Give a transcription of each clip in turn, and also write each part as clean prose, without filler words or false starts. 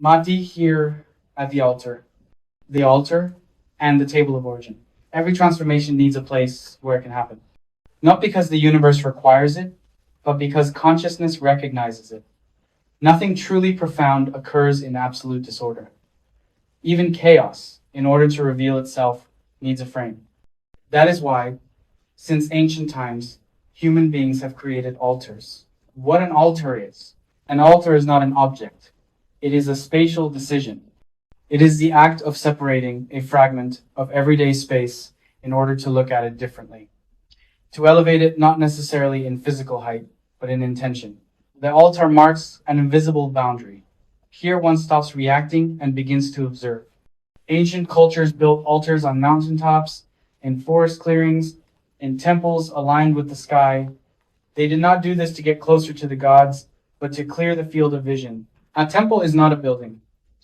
Mati here at the altar, and the table of origin. Every transformation needs a place where it can happen. Not because the universe requires it, but because consciousness recognizes it. Nothing truly profound occurs in absolute disorder. Even chaos, in order to reveal itself, needs a frame. That is why, since ancient times, human beings have created altars. What an altar is. An altar is not an object. It is a spatial decision. It is the act of separating a fragment of everyday space in order to look at it differently. To elevate it not necessarily in physical height, but in intention. The altar marks an invisible boundary. Here one stops reacting and begins to observe. Ancient cultures built altars on mountaintops, in forest clearings, in temples aligned with the sky. They did not do this to get closer to the gods, but to clear the field of vision. A temple is not a building.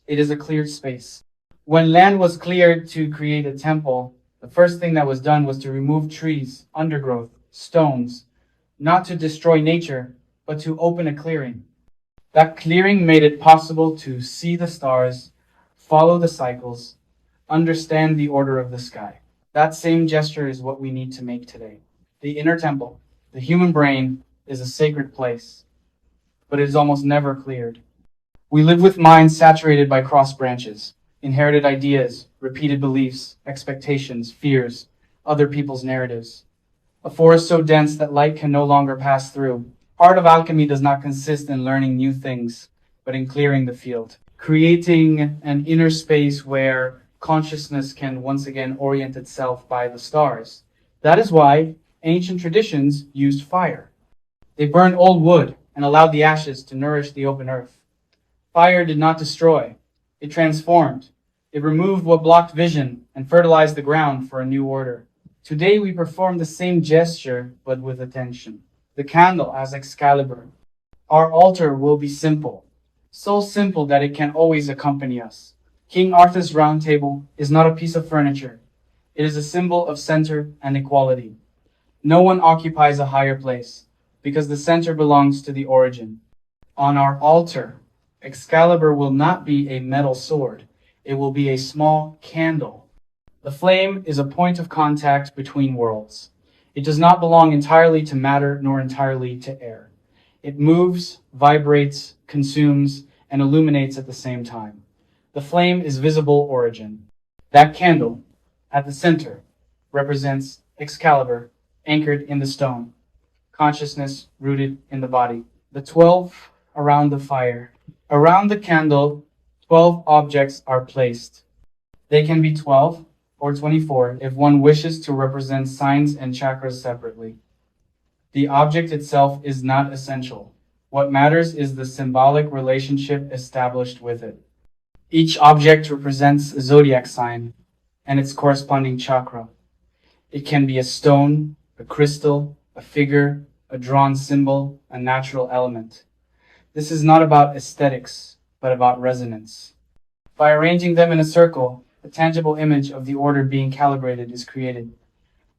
It is a cleared space. When land was cleared to create a temple, the first thing that was done was to remove trees, undergrowth, stones, not to destroy nature, but to open a clearing. That clearing made it possible to see the stars, follow the cycles, understand the order of the sky. That same gesture is what we need to make today. The inner temple, the human brain, is a sacred place, but it is almost never cleared. We live with minds saturated by cross branches, inherited ideas, repeated beliefs, expectations, fears, other people's narratives. A forest so dense that light can no longer pass through. Art of alchemy does not consist in learning new things, but in clearing the field, creating an inner space where consciousness can once again orient itself by the stars. That is why ancient traditions used fire. They burned old wood and allowed the ashes to nourish the open earth. Fire did not destroy. It transformed. It removed what blocked vision and fertilized the ground for a new order. Today we perform the same gesture, but with attention. The candle as Excalibur. Our altar will be simple. So simple that it can always accompany us. King Arthur's round table is not a piece of furniture. It is a symbol of center and equality. No one occupies a higher place, because the center belongs to the origin. On our altar, Excalibur will not be a metal sword. It will be a small candle. The flame is a point of contact between worlds. It does not belong entirely to matter nor entirely to air. It moves, vibrates, consumes, and illuminates at the same time. The flame is visible origin. That candle, at the center, represents Excalibur, anchored in the stone. Consciousness rooted in the body. The 12 around the fire. Around the candle, 12 objects are placed. They can be 12 or 24 if one wishes to represent signs and chakras separately. The object itself is not essential. What matters is the symbolic relationship established with it. Each object represents a zodiac sign and its corresponding chakra. It can be a stone, a crystal, a figure, a drawn symbol, a natural element. This is not about aesthetics, but about resonance. By arranging them in a circle, a tangible image of the order being calibrated is created.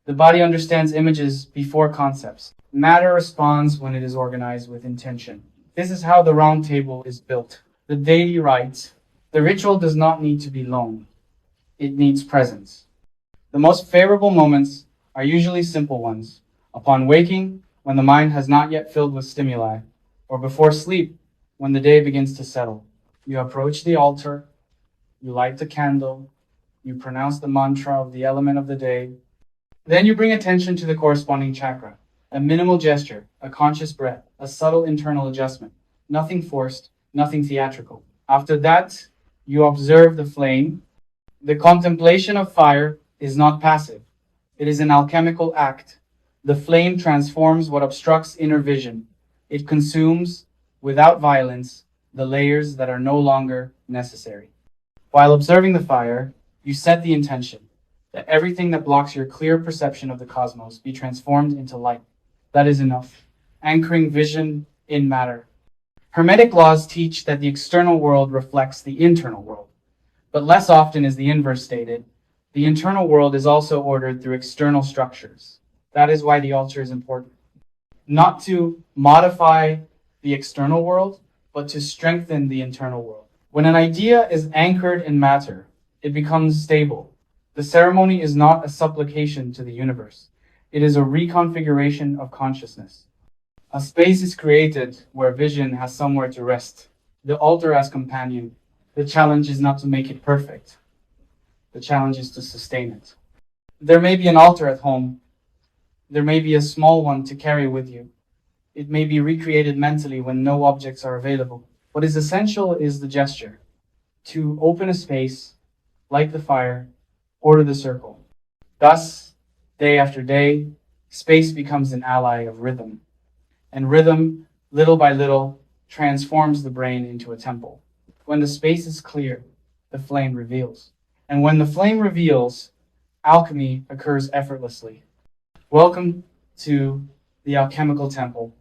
The body understands images before concepts. Matter responds when it is organized with intention. This is how the round table is built. The deity writes, the ritual does not need to be long. It needs presence. The most favorable moments are usually simple ones. Upon waking, when the mind has not yet filled with stimuli, or before sleep, when the day begins to settle. You approach the altar, you light the candle, you pronounce the mantra of the element of the day. Then you bring attention to the corresponding chakra. A minimal gesture, a conscious breath, a subtle internal adjustment. Nothing forced, nothing theatrical. After that, you observe the flame. The contemplation of fire is not passive. It is an alchemical act. The flame transforms what obstructs inner vision. It consumes, without violence, the layers that are no longer necessary. While observing the fire, you set the intention that everything that blocks your clear perception of the cosmos be transformed into light. That is enough. Anchoring vision in matter. Hermetic laws teach that the external world reflects the internal world, but less often is the inverse stated. The internal world is also ordered through external structures. That is why the altar is important. Not to modify the external world, but to strengthen the internal world. When an idea is anchored in matter, it becomes stable. The ceremony is not a supplication to the universe. It is a reconfiguration of consciousness. A space is created where vision has somewhere to rest. The altar as companion. The challenge is not to make it perfect. The challenge is to sustain it. There may be an altar at home. There may be a small one to carry with you. It may be recreated mentally when no objects are available. What is essential is the gesture. To open a space, light the fire, order the circle. Thus, day after day, space becomes an ally of rhythm. And rhythm, little by little, transforms the brain into a temple. When the space is clear, the flame reveals. And when the flame reveals, alchemy occurs effortlessly. Welcome to the alchemical temple.